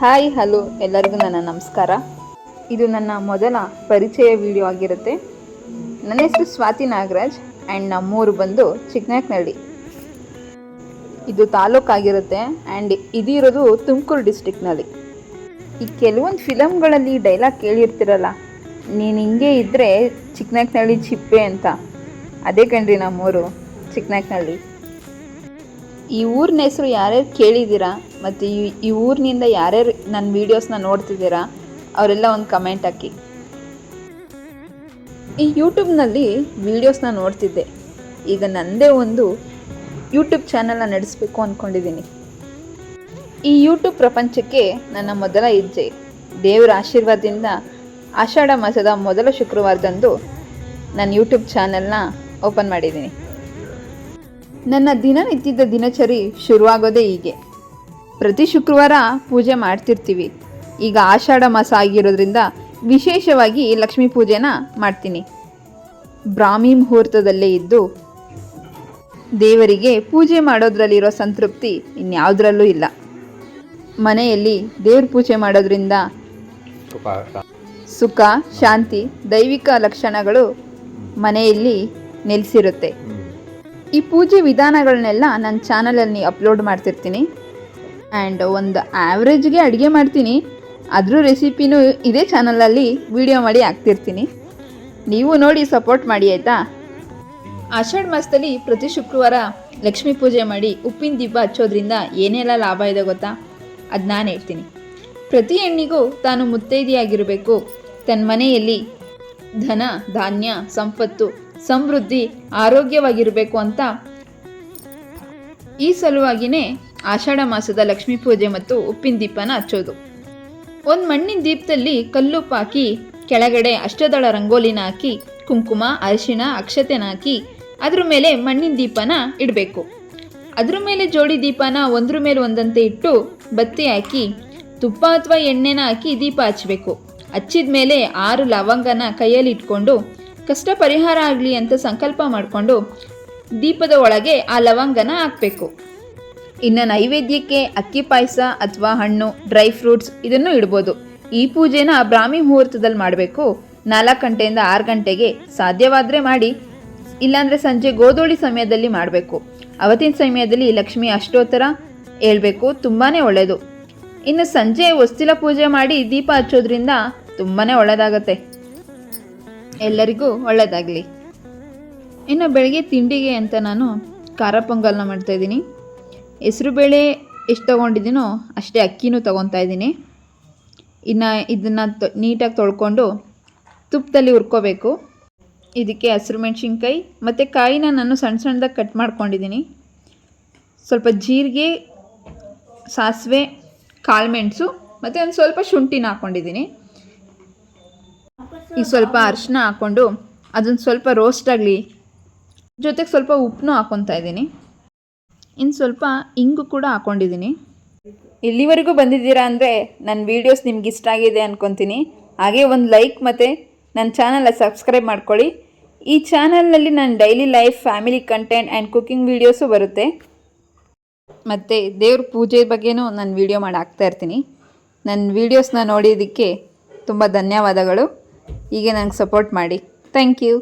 Hi hello ಎಲ್ಲರಿಗೂ ನನ್ನ ನಮಸ್ಕಾರ. ಇದು ನನ್ನ ಮೊದಲ ಪರಿಚಯ ವಿಡಿಯೋ ಆಗಿರುತ್ತೆ. ನನ್ನ ಹೆಸರು ಸ್ವಾತಿ ನಾಗರಾಜ್ ಆ್ಯಂಡ್ ನಮ್ಮೂರು ಬಂದು ಚಿಕ್ಕನಾಯಕನಹಳ್ಳಿ. ಇದು ತಾಲೂಕಾಗಿರುತ್ತೆ ಆ್ಯಂಡ್ ಇದಿರೋದು ತುಮಕೂರು ಡಿಸ್ಟಿಕ್ನಲ್ಲಿ. ಈ ಕೆಲವೊಂದು ಫಿಲಮ್ಗಳಲ್ಲಿ ಡೈಲಾಗ್ ಕೇಳಿರ್ತಿರಲ್ಲ, ನೀನು ಹಿಂಗೆ ಇದ್ದರೆ ಚಿಕ್ಕನಾಯಕನಹಳ್ಳಿ ಚಿಪ್ಪೆ ಅಂತ. ಅದೇ ಕಣ್ರಿ ನಮ್ಮೂರು ಚಿಕ್ಕನಾಯಕನಹಳ್ಳಿ. ಈ ಊರಿನ ಹೆಸರು ಯಾರ್ಯಾರು ಕೇಳಿದ್ದೀರಾ ಮತ್ತು ಈ ಊರಿನಿಂದ ಯಾರ್ಯಾರು ನನ್ನ ವೀಡಿಯೋಸ್ನ ನೋಡ್ತಿದ್ದೀರಾ ಅವರೆಲ್ಲ ಒಂದು ಕಮೆಂಟ್ ಹಾಕಿ. ಈ ಯೂಟ್ಯೂಬ್ನಲ್ಲಿ ವೀಡಿಯೋಸ್ನ ನೋಡ್ತಿದ್ದೆ. ಈಗ ನನ್ನದೇ ಒಂದು ಯೂಟ್ಯೂಬ್ ಚಾನಲ್ನ ನಡೆಸಬೇಕು ಅಂದ್ಕೊಂಡಿದ್ದೀನಿ. ಈ ಯೂಟ್ಯೂಬ್ ಪ್ರಪಂಚಕ್ಕೆ ನನ್ನ ಮೊದಲ ಹೆಜ್ಜೆ. ದೇವರ ಆಶೀರ್ವಾದದಿಂದ ಆಷಾಢ ಮಾಸದ ಮೊದಲ ಶುಕ್ರವಾರದಂದು ನನ್ನ ಯೂಟ್ಯೂಬ್ ಚಾನಲ್ನ ಓಪನ್ ಮಾಡಿದ್ದೀನಿ. ನನ್ನ ದಿನನಿತ್ಯದ ದಿನಚರಿ ಶುರುವಾಗೋದೇ ಹೀಗೆ. ಪ್ರತಿ ಶುಕ್ರವಾರ ಪೂಜೆ ಮಾಡ್ತಿರ್ತೀವಿ. ಈಗ ಆಷಾಢ ಮಾಸ ಆಗಿರೋದ್ರಿಂದ ವಿಶೇಷವಾಗಿ ಲಕ್ಷ್ಮೀ ಪೂಜೆನ ಮಾಡ್ತೀನಿ. ಬ್ರಾಹ್ಮಿ ಮುಹೂರ್ತದಲ್ಲೇ ಇದ್ದು ದೇವರಿಗೆ ಪೂಜೆ ಮಾಡೋದ್ರಲ್ಲಿರೋ ಸಂತೃಪ್ತಿ ಇನ್ಯಾವುದರಲ್ಲೂ ಇಲ್ಲ. ಮನೆಯಲ್ಲಿ ದೇವ್ರ ಪೂಜೆ ಮಾಡೋದ್ರಿಂದ ಸುಖ, ಶಾಂತಿ, ದೈವಿಕ ಲಕ್ಷಣಗಳು ಮನೆಯಲ್ಲಿ ನೆಲೆಸಿರುತ್ತೆ. ಈ ಪೂಜೆ ವಿಧಾನಗಳನ್ನೆಲ್ಲ ನನ್ನ ಚಾನಲಲ್ಲಿ ಅಪ್ಲೋಡ್ ಮಾಡ್ತಿರ್ತೀನಿ. ಆ್ಯಂಡ್ ಒಂದು ಆ್ಯಾವ್ರೇಜ್ಗೆ ಅಡುಗೆ ಮಾಡ್ತೀನಿ. ಅದ್ರ ರೆಸಿಪಿನೂ ಇದೇ ಚಾನಲಲ್ಲಿ ವಿಡಿಯೋ ಮಾಡಿ ಹಾಕ್ತಿರ್ತೀನಿ. ನೀವು ನೋಡಿ ಸಪೋರ್ಟ್ ಮಾಡಿ ಆಯಿತಾ. ಆಷಾಢ ಮಾಸದಲ್ಲಿ ಪ್ರತಿ ಶುಕ್ರವಾರ ಲಕ್ಷ್ಮೀ ಪೂಜೆ ಮಾಡಿ ಉಪ್ಪಿನ ದೀಪ ಹಚ್ಚೋದ್ರಿಂದ ಏನೆಲ್ಲ ಲಾಭ ಇದೆ ಗೊತ್ತಾ? ಅದು ನಾನು ಹೇಳ್ತೀನಿ. ಪ್ರತಿ ಹೆಣ್ಣಿಗೂ ತಾನು ಮುತ್ತೈದೆಯಾಗಿರಬೇಕು. ತನ್ನ ಮನೆಯಲ್ಲಿ ಧನ, ಧಾನ್ಯ, ಸಂಪತ್ತು, ಸಮೃದ್ಧಿ, ಆರೋಗ್ಯವಾಗಿರಬೇಕು ಅಂತ ಈ ಸಲುವಾಗಿಯೇ ಆಷಾಢ ಮಾಸದ ಲಕ್ಷ್ಮೀ ಪೂಜೆ ಮತ್ತು ಉಪ್ಪಿನ ದೀಪನ ಹಚ್ಚೋದು. ಒಂದು ಮಣ್ಣಿನ ದೀಪದಲ್ಲಿ ಕಲ್ಲುಪ್ಪು ಹಾಕಿ ಕೆಳಗಡೆ ಅಷ್ಟದಳ ರಂಗೋಲಿನ ಹಾಕಿ ಕುಂಕುಮ, ಅರಿಶಿಣ, ಅಕ್ಷತೆನ ಹಾಕಿ ಅದ್ರ ಮೇಲೆ ಮಣ್ಣಿನ ದೀಪನ ಇಡಬೇಕು. ಅದ್ರ ಮೇಲೆ ಜೋಡಿ ದೀಪನ ಒಂದ್ರ ಮೇಲೆ ಒಂದಂತೆ ಇಟ್ಟು ಬತ್ತಿ ಹಾಕಿ ತುಪ್ಪ ಅಥವಾ ಎಣ್ಣೆನ ಹಾಕಿ ದೀಪ ಹಚ್ಚಬೇಕು. ಹಚ್ಚಿದ ಮೇಲೆ 6 ಲವಂಗನ ಕೈಯಲ್ಲಿ ಇಟ್ಕೊಂಡು ಕಷ್ಟ ಪರಿಹಾರ ಆಗಲಿ ಅಂತ ಸಂಕಲ್ಪ ಮಾಡಿಕೊಂಡು ದೀಪದ ಒಳಗೆ ಆ ಲವಂಗನ ಹಾಕಬೇಕು. ಇನ್ನು ನೈವೇದ್ಯಕ್ಕೆ ಅಕ್ಕಿ ಪಾಯಸ ಅಥವಾ ಹಣ್ಣು, ಡ್ರೈ ಫ್ರೂಟ್ಸ್ ಇದನ್ನು ಇಡ್ಬೋದು. ಈ ಪೂಜೆನ ಬ್ರಾಹ್ಮಿ ಮುಹೂರ್ತದಲ್ಲಿ ಮಾಡಬೇಕು. 4 ಗಂಟೆಯಿಂದ 6 ಗಂಟೆಗೆ ಸಾಧ್ಯವಾದರೆ ಮಾಡಿ, ಇಲ್ಲಾಂದರೆ ಸಂಜೆ ಗೋಧೂಳಿ ಸಮಯದಲ್ಲಿ ಮಾಡಬೇಕು. ಅವತ್ತಿನ ಸಮಯದಲ್ಲಿ ಲಕ್ಷ್ಮಿ ಅಷ್ಟೋತ್ತರ ಹೇಳ್ಬೇಕು, ತುಂಬಾ ಒಳ್ಳೆಯದು. ಇನ್ನು ಸಂಜೆ ಹೊಸ್ತಿಲ ಪೂಜೆ ಮಾಡಿ ದೀಪ ಹಚ್ಚೋದ್ರಿಂದ ತುಂಬಾ ಒಳ್ಳೆಯದಾಗತ್ತೆ. ಎಲ್ಲರಿಗೂ ಒಳ್ಳೆಯದಾಗಲಿ. ಇನ್ನು ಬೆಳಗ್ಗೆ ತಿಂಡಿಗೆ ಅಂತ ನಾನು ಖಾರ ಪೊಂಗಲ್ನ ಮಾಡ್ತಾಯಿದ್ದೀನಿ. ಹೆಸರುಬೇಳೆ ಎಷ್ಟು ತೊಗೊಂಡಿದ್ದೀನೋ ಅಷ್ಟೇ ಅಕ್ಕಿನೂ ತೊಗೊತಾ ಇದ್ದೀನಿ. ಇನ್ನು ಇದನ್ನು ನೀಟಾಗಿ ತೊಳ್ಕೊಂಡು ತುಪ್ಪದಲ್ಲಿ ಹುರ್ಕೋಬೇಕು. ಇದಕ್ಕೆ ಹಸಿರು ಮೆಣಸಿನ್ಕಾಯಿ ಮತ್ತು ಕಾಯಿನ ನಾನು ಸಣ್ಣ ಸಣ್ಣದಾಗಿ ಕಟ್ ಮಾಡ್ಕೊಂಡಿದ್ದೀನಿ. ಸ್ವಲ್ಪ ಜೀರಿಗೆ, ಸಾಸಿವೆ, ಕಾಳುಮೆಣಸು ಮತ್ತು ಒಂದು ಸ್ವಲ್ಪ ಶುಂಠಿನ ಹಾಕ್ಕೊಂಡಿದ್ದೀನಿ. ಈಗ ಸ್ವಲ್ಪ ಅರಿಶಿನ ಹಾಕ್ಕೊಂಡು ಅದನ್ನು ಸ್ವಲ್ಪ ರೋಸ್ಟ್ ಆಗಲಿ, ಜೊತೆಗೆ ಸ್ವಲ್ಪ ಉಪ್ಪನ್ನು ಹಾಕ್ಕೊತಾ ಇದ್ದೀನಿ. ಇನ್ನು ಸ್ವಲ್ಪ ಇಂಗು ಕೂಡ ಹಾಕ್ಕೊಂಡಿದ್ದೀನಿ. ಇಲ್ಲಿವರೆಗೂ ಬಂದಿದ್ದೀರಾ ಅಂದರೆ ನನ್ನ ವೀಡಿಯೋಸ್ ನಿಮ್ಗೆ ಇಷ್ಟ ಆಗಿದೆ ಅಂದ್ಕೊತೀನಿ. ಹಾಗೆ ಒಂದು ಲೈಕ್ ಮತ್ತು ನನ್ನ ಚಾನಲ್ನ ಸಬ್ಸ್ಕ್ರೈಬ್ ಮಾಡ್ಕೊಳ್ಳಿ. ಈ ಚಾನಲ್ನಲ್ಲಿ ನನ್ನ daily life, family content and cooking videos ಬರುತ್ತೆ. ಮತ್ತು ದೇವ್ರ ಪೂಜೆ ಬಗ್ಗೆನೂ ನಾನು ವೀಡಿಯೋ ಮಾಡಿ ಹಾಕ್ತಾ ಇರ್ತೀನಿ. ನನ್ನ ವೀಡಿಯೋಸ್ನ ನೋಡಿದ್ದಕ್ಕೆ ತುಂಬ ಧನ್ಯವಾದಗಳು. ಹೀಗೆ ನನಗೆ ಸಪೋರ್ಟ್ ಮಾಡಿ. Thank you.